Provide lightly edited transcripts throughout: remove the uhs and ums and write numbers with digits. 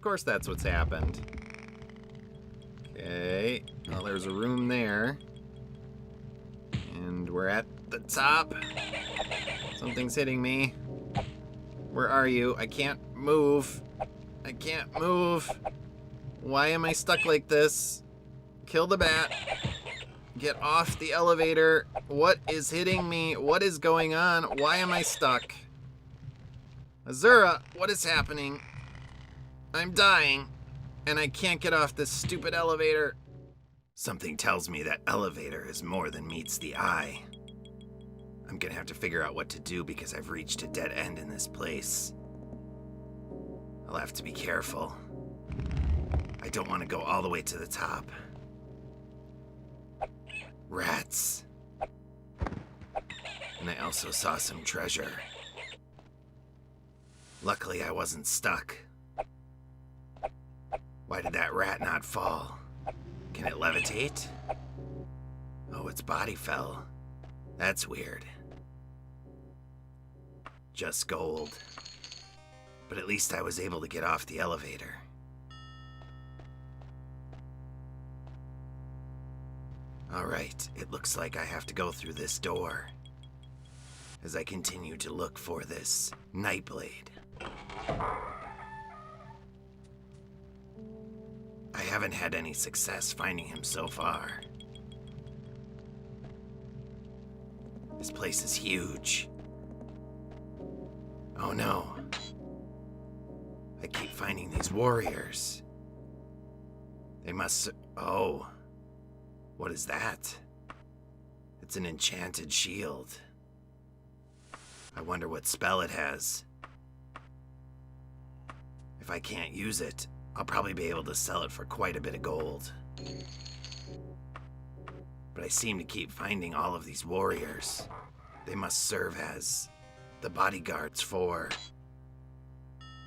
Of course that's what's happened. Okay, well, there's a room there. And we're at the top. Something's hitting me. Where are you? I can't move. I can't move. Why am I stuck like this? Kill the bat. Get off the elevator. What is hitting me? What is going on? Why am I stuck? Azura, what is happening? I'm dying, and I can't get off this stupid elevator. Something tells me that elevator is more than meets the eye. I'm gonna have to figure out what to do because I've reached a dead end in this place. I'll have to be careful. I don't want to go all the way to the top. Rats. And I also saw some treasure. Luckily, I wasn't stuck. Why did that rat not fall? Can it levitate? Oh, its body fell. That's weird. Just gold. But at least I was able to get off the elevator. Alright, it looks like I have to go through this door as I continue to look for this Nightblade. I haven't had any success finding him so far. This place is huge. Oh no. I keep finding these warriors. They must... Oh. What is that? It's an enchanted shield. I wonder what spell it has. If I can't use it, I'll probably be able to sell it for quite a bit of gold. But I seem to keep finding all of these warriors. They must serve as the bodyguards for...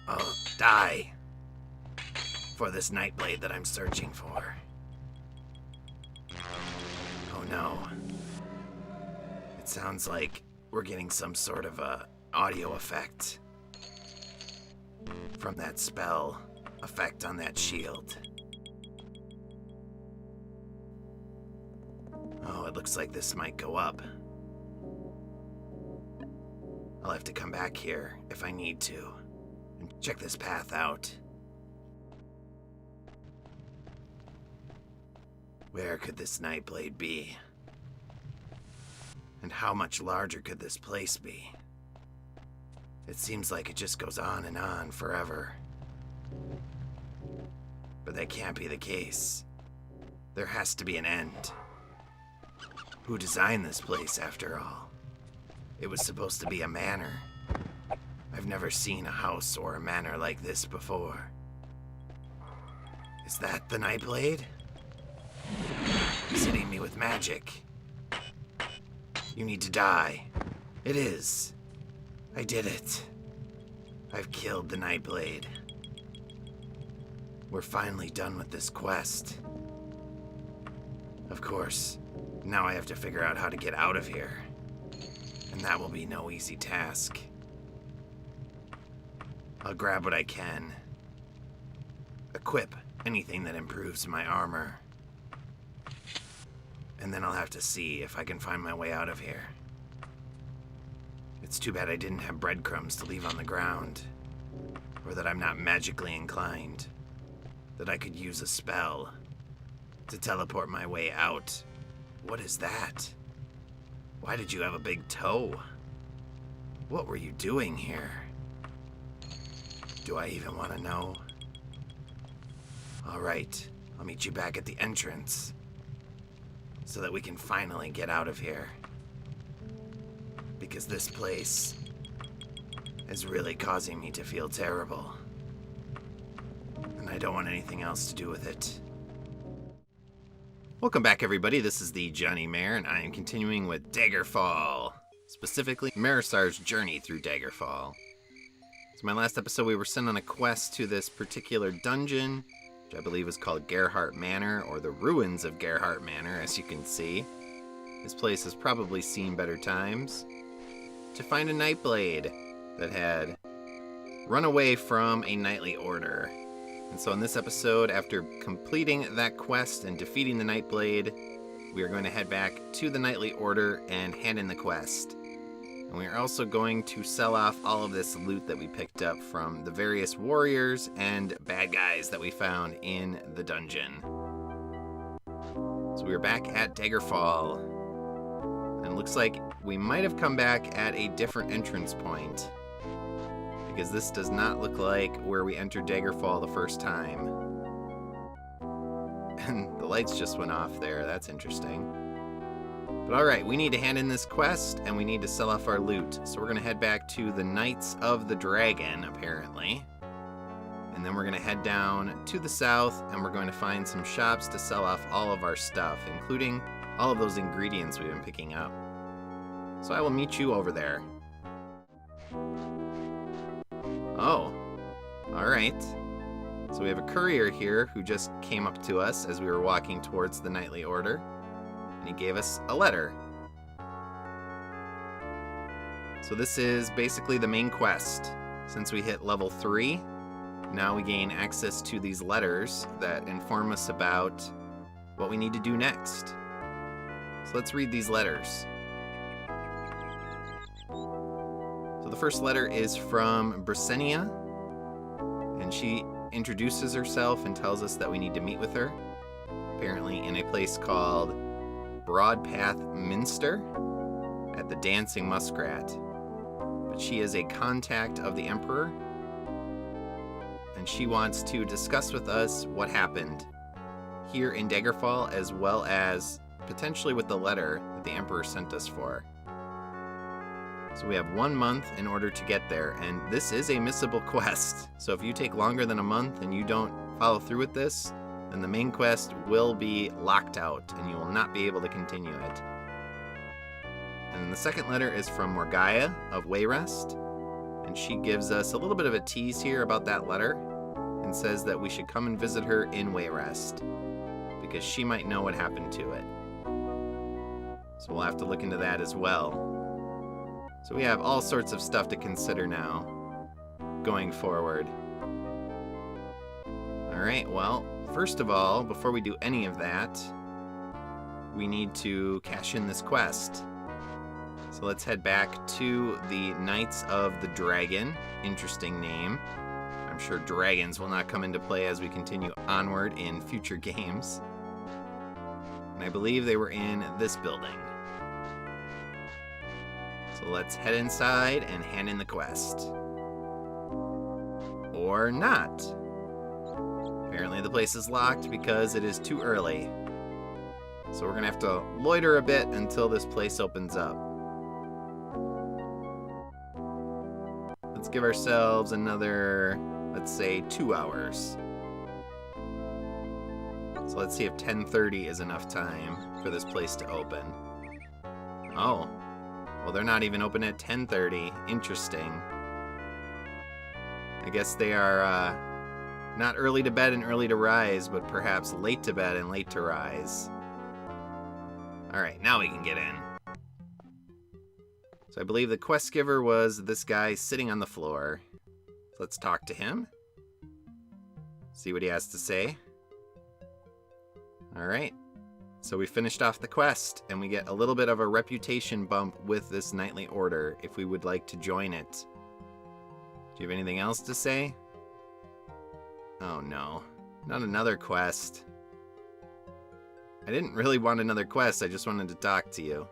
Oh, die! For this Nightblade that I'm searching for. Oh no. It sounds like we're getting some sort of a audio effect from that spell effect on that shield. Oh, it looks like this might go up. I'll have to come back here if I need to and check this path out. Where could this Nightblade be? And how much larger could this place be? It seems like it just goes on and on forever. But that can't be the case. There has to be an end. Who designed this place, after all? It was supposed to be a manor. I've never seen a house or a manor like this before. Is that the Nightblade? He's hitting me with magic. You need to die. It is. I did it. I've killed the Nightblade. We're finally done with this quest. Of course, now I have to figure out how to get out of here. And that will be no easy task. I'll grab what I can. Equip anything that improves my armor. And then I'll have to see if I can find my way out of here. It's too bad I didn't have breadcrumbs to leave on the ground. Or that I'm not magically inclined. That I could use a spell to teleport my way out. What is that? Why did you have a big toe? What were you doing here? Do I even want to know? Alright, I'll meet you back at the entrance. So that we can finally get out of here. Because this place is really causing me to feel terrible. And I don't want anything else to do with it. Welcome back, everybody. This is the thejonnymar, and I am continuing with Daggerfall. Specifically, Marasar's journey through Daggerfall. So my last episode, we were sent on a quest to this particular dungeon, which I believe is called Gerhardt Manor, or the ruins of Gerhardt Manor, as you can see. This place has probably seen better times. To find a Nightblade that had run away from a knightly order And so in this episode, after completing that quest and defeating the Nightblade, we are going to head back to the Knightly Order and hand in the quest. And we are also going to sell off all of this loot that we picked up from the various warriors and bad guys that we found in the dungeon. So we are back at Daggerfall. And it looks like we might have come back at a different entrance point, because this does not look like where we entered Daggerfall the first time. And the lights just went off there. That's interesting. But alright, we need to hand in this quest, and we need to sell off our loot. So we're going to head back to the Knights of the Dragon, apparently. And then we're going to head down to the south, and we're going to find some shops to sell off all of our stuff, including all of those ingredients we've been picking up. So I will meet you over there. Oh, alright. So we have a courier here who just came up to us as we were walking towards the Knightly Order, and he gave us a letter. So this is basically the main quest. Since we hit level 3, now we gain access to these letters that inform us about what we need to do next. So let's read these letters. So the first letter is from Brysenia, and she introduces herself and tells us that we need to meet with her, apparently in a place called Broadpath Minster at the Dancing Muskrat. But she is a contact of the Emperor, and she wants to discuss with us what happened here in Daggerfall, as well as potentially with the letter that the Emperor sent us for. So we have 1 month in order to get there, and this is a missable quest. So if you take longer than a month and you don't follow through with this, then the main quest will be locked out and you will not be able to continue it. And then the second letter is from Morgaya of Wayrest, and she gives us a little bit of a tease here about that letter and says that we should come and visit her in Wayrest because she might know what happened to it. So we'll have to look into that as well. So we have all sorts of stuff to consider now, going forward. Alright, well, first of all, before we do any of that, we need to cash in this quest. So let's head back to the Knights of the Dragon. Interesting name. I'm sure dragons will not come into play as we continue onward in future games. And I believe they were in this building. So let's head inside and hand in the quest. Or not. Apparently the place is locked because it is too early. So we're gonna have to loiter a bit until this place opens up. Let's give ourselves another, let's say, 2 hours. So let's see if 10:30 is enough time for this place to open. Oh. Well, they're not even open at 10:30. Interesting. I guess they are not early to bed and early to rise, but perhaps late to bed and late to rise. Alright, now we can get in. So I believe the quest giver was this guy sitting on the floor. So let's talk to him. See what he has to say. Alright. So we finished off the quest, and we get a little bit of a reputation bump with this Knightly Order if we would like to join it. Do you have anything else to say? Oh no, not another quest. I didn't really want another quest, I just wanted to talk to you.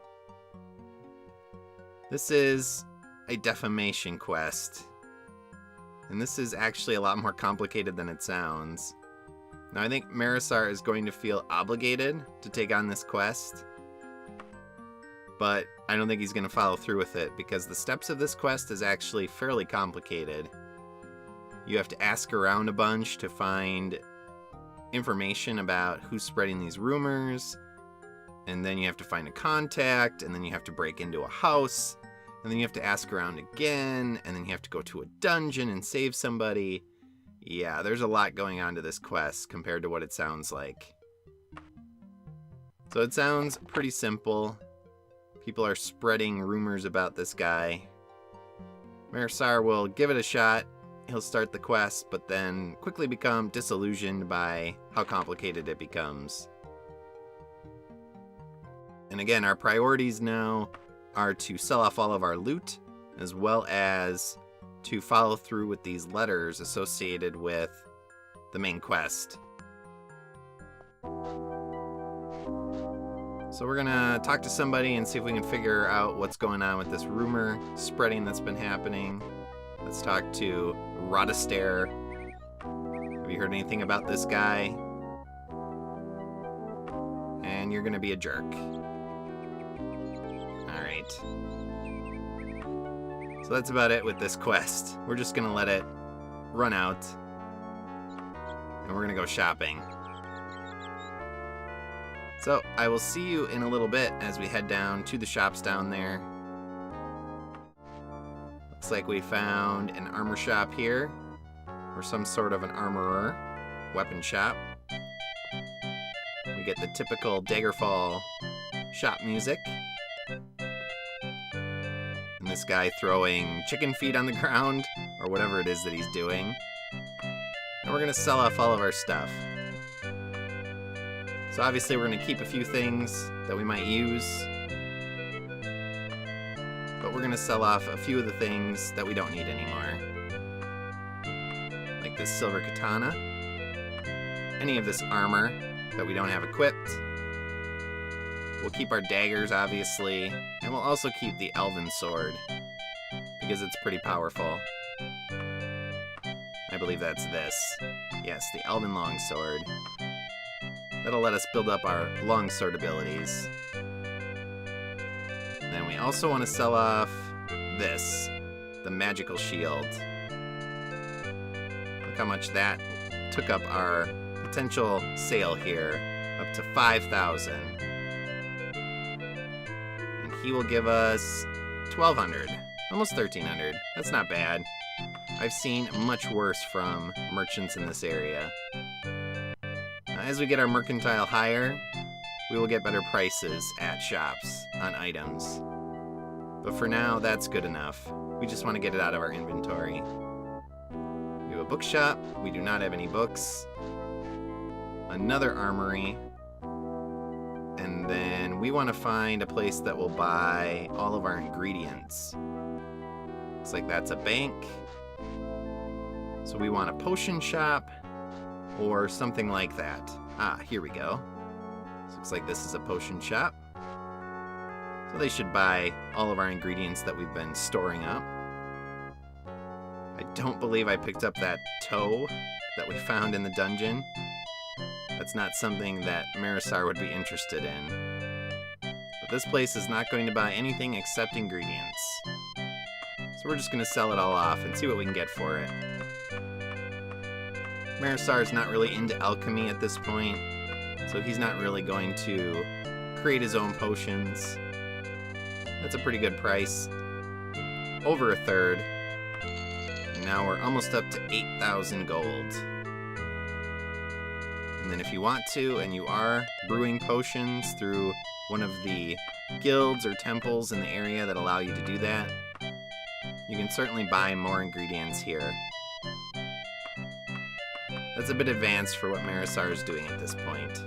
This is a defamation quest. And this is actually a lot more complicated than it sounds. Now, I think Marasar is going to feel obligated to take on this quest, but I don't think he's going to follow through with it because the steps of this quest is actually fairly complicated. You have to ask around a bunch to find information about who's spreading these rumors, and then you have to find a contact, and then you have to break into a house, and then you have to ask around again, and then you have to go to a dungeon and save somebody. Yeah, there's a lot going on to this quest compared to what it sounds like. So it sounds pretty simple. People are spreading rumors about this guy. Marasar will give it a shot. he'll start the quest, but then quickly become disillusioned by how complicated it becomes. And again, our priorities now are to sell off all of our loot, as well as to follow through with these letters associated with the main quest. So we're gonna talk to somebody and see if we can figure out what's going on with this rumor spreading that's been happening. Let's talk to Rodaster. Have you heard anything about this guy? And you're gonna be a jerk. Alright. So that's about it with this quest. We're just gonna let it run out. And we're gonna go shopping. So, I will see you in a little bit as we head down to the shops down there. Looks like we found an armor shop here, or some sort of an armorer, weapon shop. We get the typical Daggerfall shop music. And this guy throwing chicken feet on the ground, or whatever it is that he's doing. And we're gonna sell off all of our stuff. So obviously we're going to keep a few things that we might use, but we're going to sell off a few of the things that we don't need anymore. Like this silver katana, any of this armor that we don't have equipped. We'll keep our daggers, obviously, and we'll also keep the elven sword, because it's pretty powerful. I believe that's this. Yes, the elven longsword. That'll let us build up our longsword abilities. Then we also want to sell off this, the magical shield. Look how much that took up our potential sale here, up to 5,000. And he will give us 1,200, almost 1,300. That's not bad. I've seen much worse from merchants in this area. As we get our mercantile higher, we will get better prices at shops on items. But for now, that's good enough. We just want to get it out of our inventory. We have a bookshop. We do not have any books. Another armory. And then we want to find a place that will buy all of our ingredients. Looks like that's a bank. So we want a potion shop. Or something like that. Ah, here we go. So looks like this is a potion shop. So they should buy all of our ingredients that we've been storing up. I don't believe I picked up that toe that we found in the dungeon. That's not something that Marasar would be interested in. But this place is not going to buy anything except ingredients. So we're just going to sell it all off and see what we can get for it. Marasar is not really into alchemy at this point, so he's not really going to create his own potions. That's a pretty good price. Over a third. And now we're almost up to 8,000 gold. And then if you want to, and you are brewing potions through one of the guilds or temples in the area that allow you to do that, you can certainly buy more ingredients here. That's a bit advanced for what Marasar is doing at this point.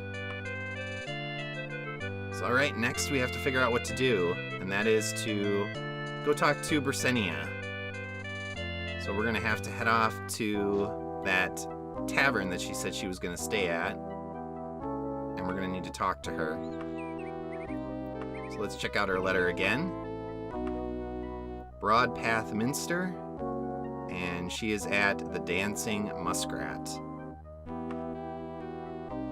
So alright, next we have to figure out what to do, and that is to go talk to Brasenia. So we're going to have to head off to that tavern that she said she was going to stay at, and we're going to need to talk to her. So let's check out her letter again. Broadpath Minster, and she is at the Dancing Muskrat.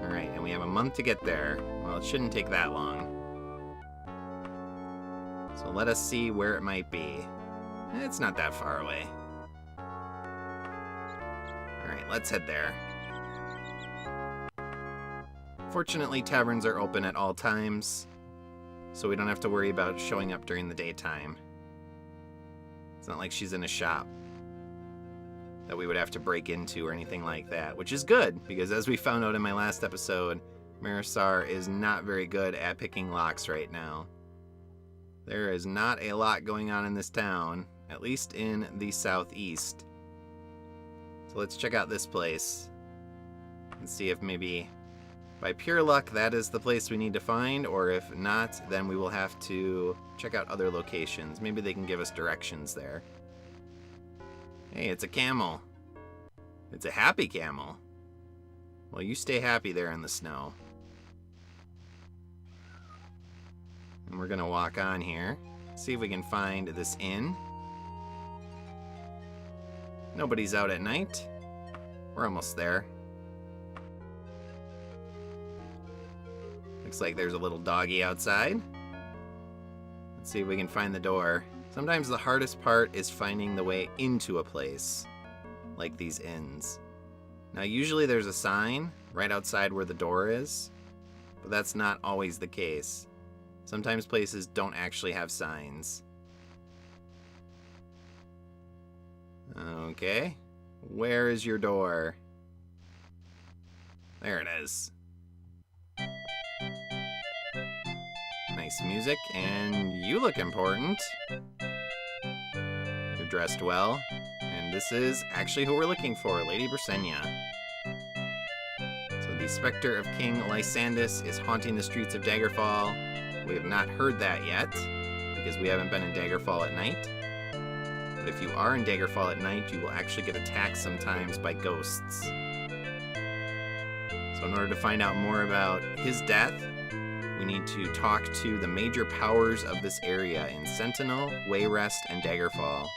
Alright, and we have a month to get there. Well, it shouldn't take that long. So let us see where it might be. It's not that far away. Alright, let's head there. Fortunately, taverns are open at all times, so we don't have to worry about showing up during the daytime. It's not like she's in a shop that we would have to break into or anything like that, which is good, because as we found out in my last episode, Marasar is not very good at picking locks right now. There is not a lot going on in this town, at least in the southeast. So let's check out this place and see if maybe by pure luck that is the place we need to find, or if not, then we will have to check out other locations. Maybe they can give us directions there. Hey, it's a camel. It's a happy camel. Well, you stay happy there in the snow. And we're gonna walk on here, see if we can find this inn. Nobody's out at night. We're almost there. Looks like there's a little doggy outside. Let's see if we can find the door. Sometimes the hardest part is finding the way into a place, like these inns. Now usually there's a sign right outside where the door is, but that's not always the case. Sometimes places don't actually have signs. Okay, where is your door? There it is. Nice music, and you look important. You're dressed well, and this is actually who we're looking for, Lady Brisenia. So the specter of King Lysandus is haunting the streets of Daggerfall. We have not heard that yet, because we haven't been in Daggerfall at night. But if you are in Daggerfall at night, you will actually get attacked sometimes by ghosts. So in order to find out more about his death, we need to talk to the major powers of this area in Sentinel, Wayrest, and Daggerfall.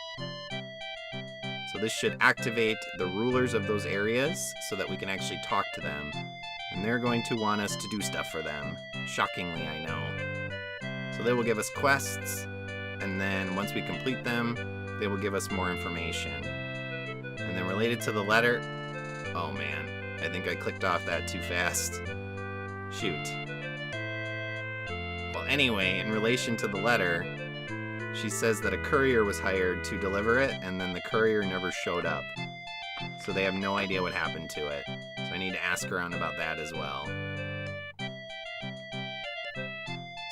So this should activate the rulers of those areas so that we can actually talk to them. And they're going to want us to do stuff for them. Shockingly, I know. So they will give us quests, and then once we complete them, they will give us more information. And then related to the letter... Oh man, I think I clicked off that too fast. Shoot. Well, anyway, in relation to the letter, she says that a courier was hired to deliver it, and then the courier never showed up. So they have no idea what happened to it. So I need to ask around about that as well.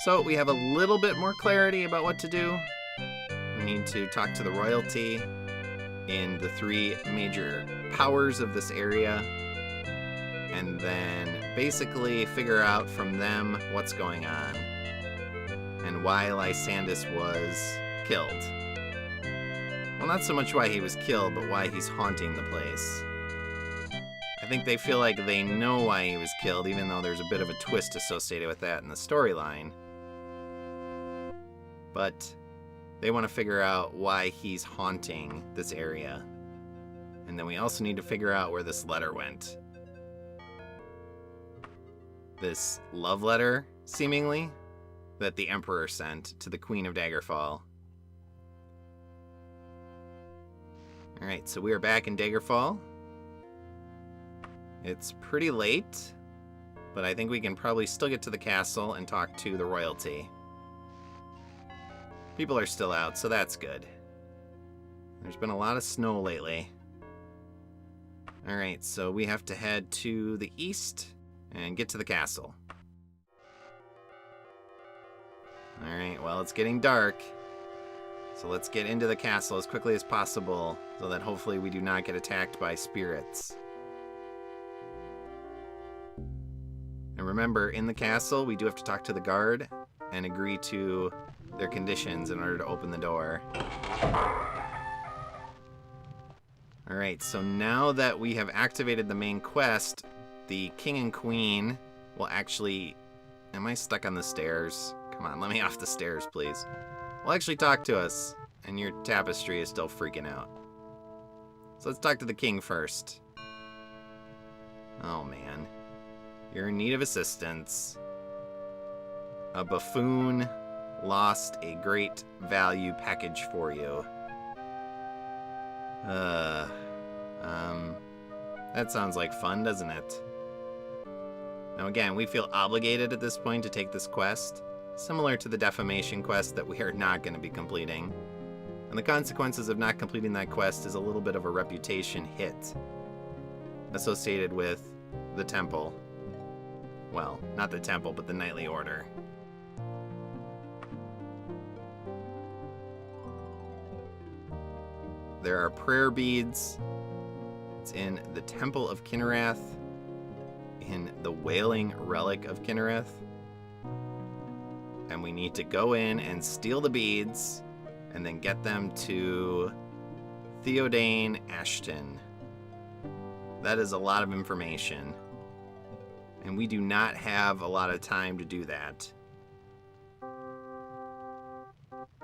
So we have a little bit more clarity about what to do. We need to talk to the royalty in the 3 major powers of this area, and then basically figure out from them what's going on and why Lysandus was killed. Well, not so much why he was killed, but why he's haunting the place. I think they feel like they know why he was killed, even though there's a bit of a twist associated with that in the storyline. But they want to figure out why he's haunting this area. And then we also need to figure out where this letter went. This love letter, seemingly, that the Emperor sent to the Queen of Daggerfall. Alright, so we are back in Daggerfall. It's pretty late, but I think we can probably still get to the castle and talk to the royalty. People are still out, so that's good. There's been a lot of snow lately. Alright, so we have to head to the east and get to the castle. Alright, well, it's getting dark. So let's get into the castle as quickly as possible so that hopefully we do not get attacked by spirits. And remember, in the castle, we do have to talk to the guard and agree to their conditions in order to open the door. Alright, so now that we have activated the main quest, the king and queen will actually... Am I stuck on the stairs? Come on, let me off the stairs, please. Will actually talk to us, and your tapestry is still freaking out. So let's talk to the king first. Oh man. You're in need of assistance. A buffoon lost a great value package for you. That sounds like fun, doesn't it? Now again, we feel obligated at this point to take this quest, similar to the defamation quest that we are not going to be completing. And the consequences of not completing that quest is a little bit of a reputation hit associated with the temple. Well, not the temple, but the Knightly Order. There are prayer beads It's in the Temple of Kinnereth, in the Wailing Relic of Kinnereth. And we need to go in and steal the beads and then get them to Theodane Ashton. That is a lot of information. And we do not have a lot of time to do that.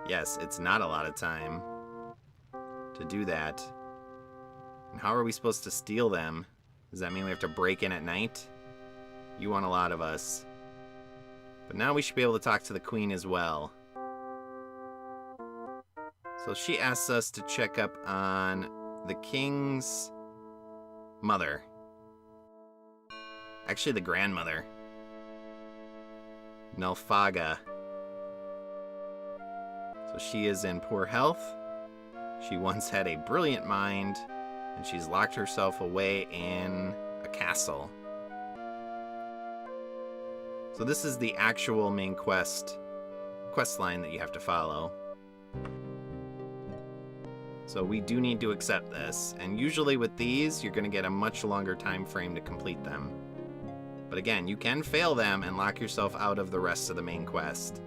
Yes, it's not a lot of time to do that. And how are we supposed to steal them? Does that mean we have to break in at night? You want a lot of us. But now we should be able to talk to the queen as well. So she asks us to check up on the king's mother. Actually, the grandmother. Nelfaga. So she is in poor health. She once had a brilliant mind, and she's locked herself away in a castle. So this is the actual main quest line that you have to follow. So we do need to accept this, and usually with these, you're going to get a much longer time frame to complete them. But again, you can fail them and lock yourself out of the rest of the main quest.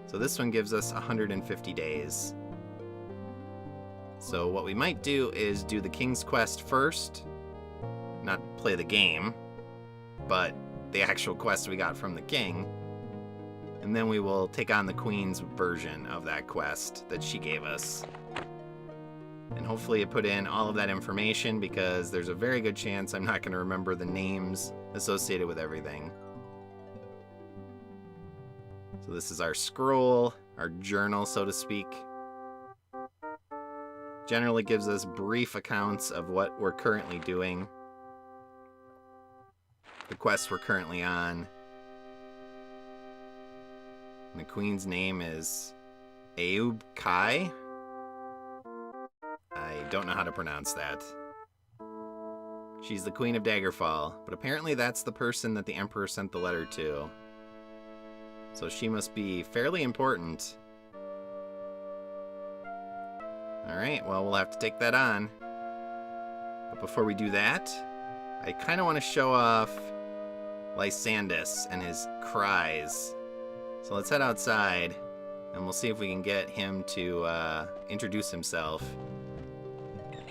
So this one gives us 150 days. So what we might do is do the King's Quest first. Not play the game, but the actual quest we got from the King. And then we will take on the Queen's version of that quest that she gave us. And hopefully it put in all of that information, because there's a very good chance I'm not going to remember the names associated with everything. So this is our scroll, our journal, so to speak. Generally gives us brief accounts of what we're currently doing, the quests we're currently on. And the queen's name is Aub Kai. I don't know how to pronounce that. She's the Queen of Daggerfall, but apparently that's the person that the Emperor sent the letter to. So she must be fairly important. Alright, well, we'll have to take that on. But before we do that, I kind of want to show off Lysandus and his cries. So let's head outside, and we'll see if we can get him to introduce himself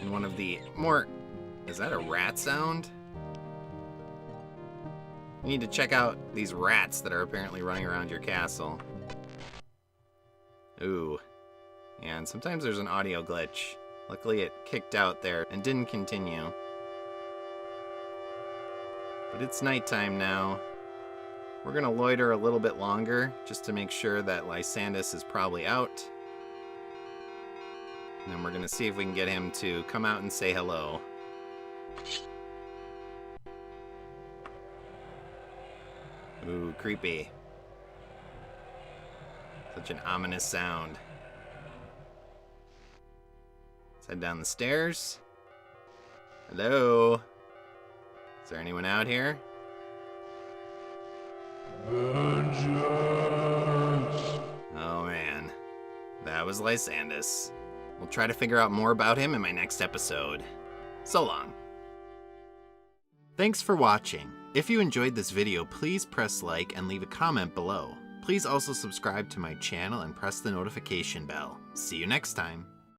in one of the more... Is that a rat sound? You need to check out these rats that are apparently running around your castle. Ooh. And sometimes there's an audio glitch. Luckily it kicked out there and didn't continue. But it's nighttime now. We're gonna loiter a little bit longer just to make sure that Lysandus is probably out. And then we're gonna see if we can get him to come out and say hello. Ooh, creepy. Such an ominous sound. Let's head down the stairs. Hello? Is there anyone out here? Vengeance! Oh man. That was Lysandus. We'll try to figure out more about him in my next episode. So long. Thanks for watching. If you enjoyed this video, please press like and leave a comment below. Please also subscribe to my channel and press the notification bell. See you next time.